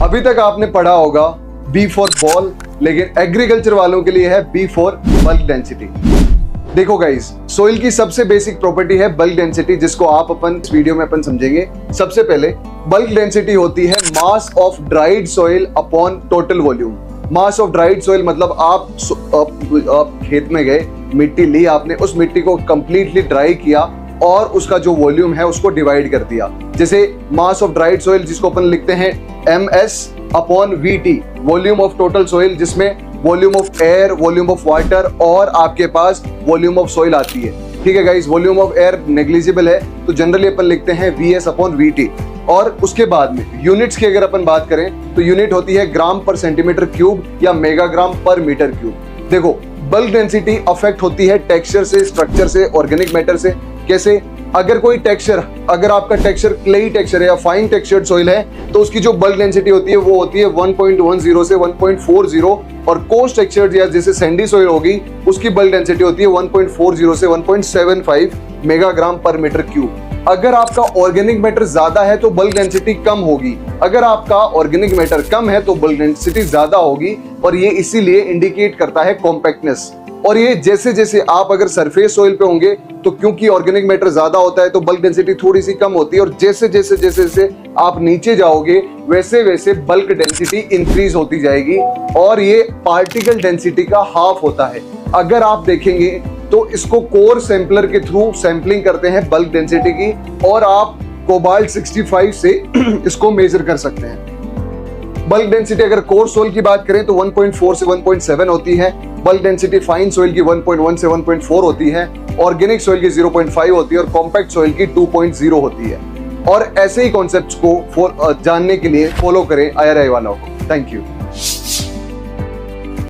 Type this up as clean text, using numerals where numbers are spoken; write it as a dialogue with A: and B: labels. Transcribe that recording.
A: अभी तक आपने पढ़ा होगा B फॉर बॉल, लेकिन एग्रीकल्चर वालों के लिए है B फॉर बल्क डेंसिटी। देखो गाइस, सोइल की सबसे बेसिक प्रॉपर्टी है बल्क डेंसिटी, जिसको आप अपन इस वीडियो में अपन समझेंगे। सबसे पहले बल्क डेंसिटी होती है mass of dried soil upon total volume. Mass of dried soil मतलब आप खेत में गए, मिट्टी ली आपने, उस मिट्टी को कंप्लीटली ड्राई किया और उसका जो वॉल्यूम है उसको डिवाइड कर दिया। जैसे मास ऑफ ड्राइड सोइल जिसको अपन लिखते हैं MS upon VT, volume of total soil, जिसमें volume of air, volume of water और आपके पास वॉल्यूम ऑफ सोइल आती है। ठीक है guys, volume of air negligible है तो जनरली अपन लिखते हैं VS अपॉन VT। और उसके बाद में यूनिट्स की अगर अपन बात करें तो यूनिट होती है ग्राम पर सेंटीमीटर क्यूब या मेगाग्राम पर मीटर क्यूब। देखो, बल्क डेंसिटी अफेक्ट होती है टेक्सचर से, स्ट्रक्चर से, ऑर्गेनिक मैटर से। कैसे? अगर कोई टेक्सचर, अगर आपका टेक्सचर क्लेई टेक्सचर है या फाइन टेक्सचर्ड सॉइल है तो उसकी जो बल्क डेंसिटी होती है वो होती है 1.10 से 1.40, और कोस्ट टेक्सचर्ड या जैसे सैंडी सॉइल होगी उसकी बल्क डेंसिटी होती है 1.40 से 1.75 मेगाग्राम पर मीटर क्यूब। अगर आपका ऑर्गेनिक मैटर ज्यादा है तो बल्क डेंसिटी कम होगी, अगर आपका ऑर्गेनिक मैटर कम है तो बल्क डेंसिटी ज्यादा होगी, और ये इसीलिए इंडिकेट करता है कॉम्पैक्टनेस। और ये जैसे जैसे आप अगर सरफेस सोइल पे होंगे तो क्योंकि ऑर्गेनिक मैटर ज्यादा होता है तो बल्क डेंसिटी थोड़ी सी कम होती है, और जैसे जैसे जैसे जैसे आप नीचे जाओगे वैसे वैसे बल्क डेंसिटी इंक्रीज होती जाएगी, और ये पार्टिकल डेंसिटी का हाफ होता है। अगर आप देखेंगे तो इसको कोर सैंपलर के थ्रू सैंपलिंग करते हैं बल्क डेंसिटी की, और आप कोबाल्ट 65 से इसको मेजर कर सकते हैं। बल्क डेंसिटी अगर कोर सोइल की बात करें तो 1.4 से 1.7 होती है। बल्क डेंसिटी फाइन सोइल की 1.1 से 1.4 होती है, ऑर्गेनिक सोइल की 0.5 होती है और कॉम्पैक्ट सोइल की 2.0 होती है। और ऐसे ही कॉन्सेप्ट्स को जानने के लिए फॉलो करें IRI वालों को। Thank you.